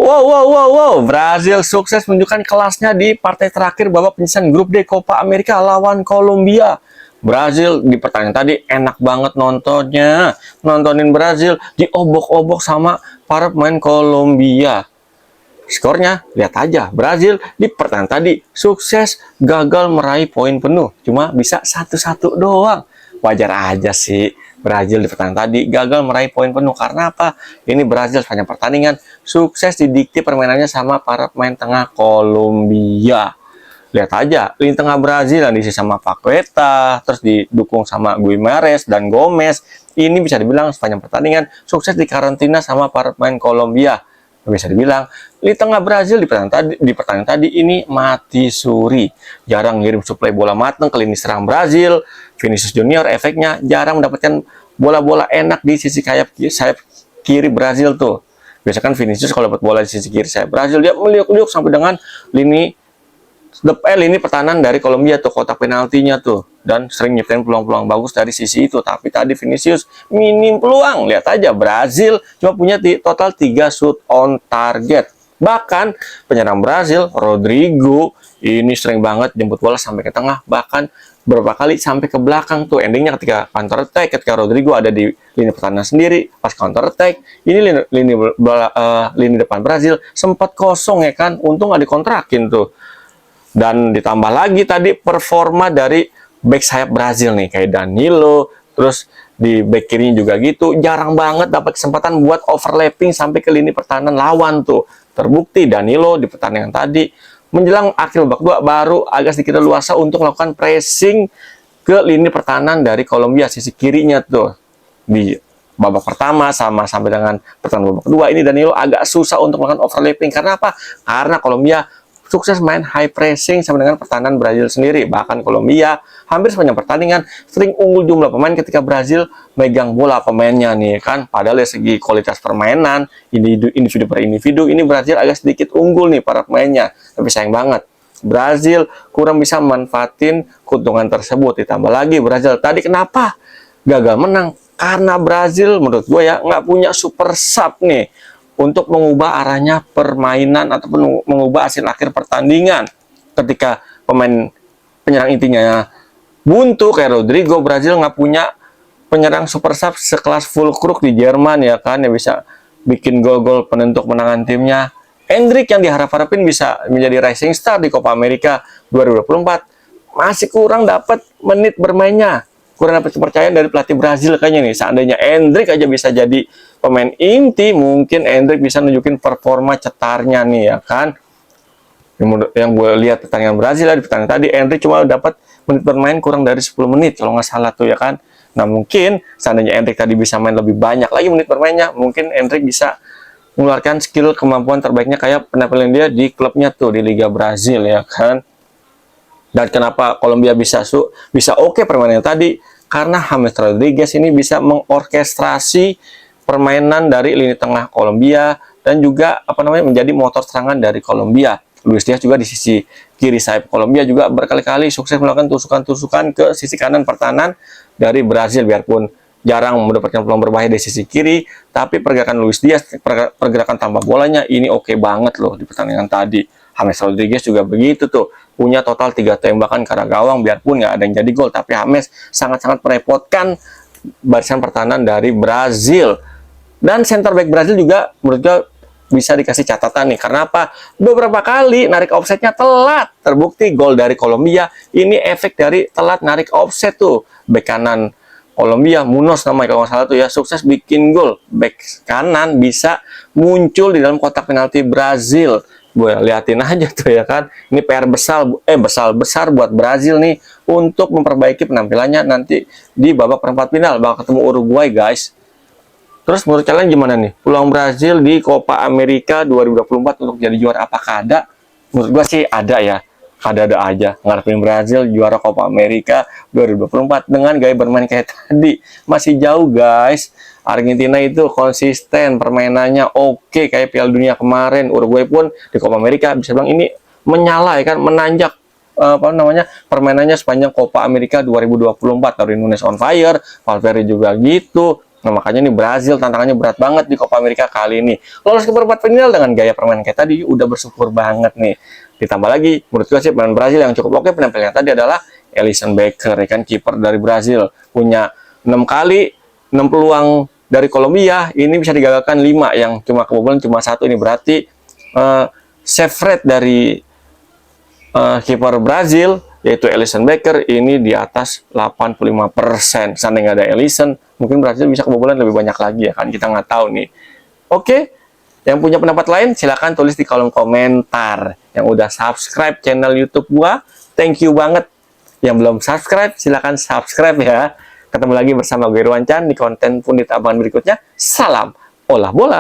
Wow. Brazil sukses menunjukkan kelasnya di partai terakhir babak penyisihan grup D Copa America lawan Kolombia. Brazil di pertandingan tadi enak banget nontonnya. Nontonin Brazil diobok-obok sama para pemain Kolombia. Skornya, lihat aja. Brazil di pertandingan tadi sukses gagal meraih poin penuh. Cuma bisa 1-1 doang. Wajar aja sih. Brazil di pertandingan tadi gagal meraih poin penuh. Karena apa? Ini Brazil sepanjang pertandingan sukses didikte permainannya sama para pemain tengah Kolombia. Lihat aja, lini tengah Brazil yang diisi sama Paqueta, terus didukung sama Guimarães dan Gomez. Ini bisa dibilang sepanjang pertandingan sukses dikarantina sama para pemain Kolombia. Bisa dibilang lini tengah Brazil di pertandingan tadi ini mati suri. Jarang ngirim suplai bola matang ke lini serang Brazil. Vinicius Junior efeknya jarang mendapatkan bola-bola enak di sisi sayap kiri Brazil tuh. Biasakan Vinicius kalau dapat bola di sisi kiri sayap Brazil dia meliuk-liuk sampai dengan lini pertahanan dari Kolombia tuh, kotak penaltinya tuh, dan sering nyiptain peluang-peluang bagus dari sisi itu. Tapi tadi Vinicius minim peluang. Lihat aja, Brazil cuma punya total 3 shoot on target. Bahkan penyerang Brazil Rodrigo ini sering banget jemput bola sampai ke tengah, bahkan beberapa kali sampai ke belakang tuh. Endingnya ketika counter attack, ketika Rodrigo ada di lini pertahanan sendiri, pas counter attack ini lini depan Brazil sempat kosong ya kan, untung nggak dikontrakin tuh. Dan ditambah lagi tadi performa dari back sayap Brazil nih, kayak Danilo, terus di back kirinya juga gitu, jarang banget dapat kesempatan buat overlapping sampai ke lini pertahanan lawan tuh. Terbukti Danilo di pertandingan tadi menjelang akhir babak 2 baru agak sedikit leluasa untuk melakukan pressing ke lini pertahanan dari Kolombia sisi kirinya tuh. Di babak pertama sama sampai dengan pertandingan babak kedua ini Danilo agak susah untuk melakukan overlapping. Karena apa? Karena Kolombia sukses main high pressing sama dengan pertahanan Brazil sendiri. Bahkan Kolombia hampir sepanjang pertandingan sering unggul jumlah pemain ketika Brazil megang bola pemainnya nih kan. Padahal dari segi kualitas permainan, individu per individu, ini Brazil agak sedikit unggul nih para pemainnya. Tapi sayang banget, Brazil kurang bisa memanfaatin keuntungan tersebut. Ditambah lagi Brazil tadi kenapa gagal menang? Karena Brazil menurut gue ya nggak punya super sub nih untuk mengubah arahnya permainan ataupun mengubah hasil akhir pertandingan. Ketika penyerang intinya buntu kayak Rodrigo, Brazil nggak punya penyerang super sub sekelas Füllkrug di Jerman ya kan, yang bisa bikin gol-gol penentu kemenangan timnya. Endrick yang diharap-harapin bisa menjadi rising star di Copa America 2024 masih kurang dapat menit bermainnya. Kurang dapat kepercayaan dari pelatih Brazil kayaknya nih. Seandainya Endrick aja bisa jadi pemain inti, mungkin Endrick bisa nunjukin performa cetarnya nih ya kan. Yang gue lihat pertandingan Brazil di pertandingan tadi, Endrick cuma dapat menit bermain kurang dari 10 menit kalau nggak salah tuh ya kan. Nah mungkin seandainya Endrick tadi bisa main lebih banyak lagi menit bermainnya, mungkin Endrick bisa mengeluarkan skill kemampuan terbaiknya kayak penampilan dia di klubnya tuh di Liga Brazil ya kan. Dan kenapa Kolombia bisa oke permainan tadi? Karena James Rodriguez ini bisa mengorkestrasi permainan dari lini tengah Kolombia dan juga menjadi motor serangan dari Kolombia. Luis Diaz juga di sisi kiri sayap Kolombia juga berkali-kali sukses melakukan tusukan-tusukan ke sisi kanan pertahanan dari Brazil, biarpun jarang mendapatkan peluang berbahaya di sisi kiri, tapi pergerakan Luis Diaz, pergerakan tanpa bolanya ini oke banget loh di pertandingan tadi. James Rodriguez juga begitu tuh, punya total 3 tembakan ke arah gawang, biarpun nggak ada yang jadi gol, tapi James sangat-sangat merepotkan barisan pertahanan dari Brazil. Dan center back Brazil juga menurut gue bisa dikasih catatan nih, karena apa? Beberapa kali narik offsetnya telat. Terbukti gol dari Kolombia ini efek dari telat narik offset tuh. Back kanan Kolombia, Munoz namanya kalau nggak salah tuh ya, sukses bikin gol. Back kanan bisa muncul di dalam kotak penalti Brazil. Gue liatin aja tuh ya kan. Ini PR besar buat Brazil nih untuk memperbaiki penampilannya nanti di babak perempat final bakal ketemu Uruguay guys. Terus menurut kalian gimana nih peluang Brazil di Copa America 2024 untuk jadi juara? Apakah ada? Menurut gue sih ada ya. Ada aja ngarepin Brazil juara Copa America 2024 dengan gaya bermain kayak tadi. Masih jauh guys. Argentina itu konsisten permainannya oke kayak Piala Dunia kemarin. Uruguay pun di Copa America bisa bilang ini menyala ya kan, menanjak permainannya sepanjang Copa America 2024. Darwin Núñez on fire, Valverde juga gitu. Nah, makanya nih Brazil tantangannya berat banget di Copa America kali ini. Lolos ke perempat final dengan gaya permainan kayak tadi, udah bersyukur banget nih. Ditambah lagi, menurut gue sih pemain Brazil yang cukup oke penampilannya tadi adalah Alisson Becker, ya kan, kiper dari Brazil. Punya 6 kali, 6 peluang dari Kolombia, ini bisa digagalkan 5, yang cuma kebobolan cuma 1. Ini berarti save rate dari kiper Brazil, yaitu Alisson Becker, ini di atas 85%. Seandainya nggak ada Alisson, mungkin Brazil bisa kebobolan lebih banyak lagi, ya kan, kita nggak tahu nih. Oke, yang punya pendapat lain silahkan tulis di kolom komentar. Yang udah subscribe channel YouTube gua, thank you banget. Yang belum subscribe silahkan subscribe ya. Ketemu lagi bersama gue Irwan Chan di konten Pundit Abangan berikutnya. Salam olah bola.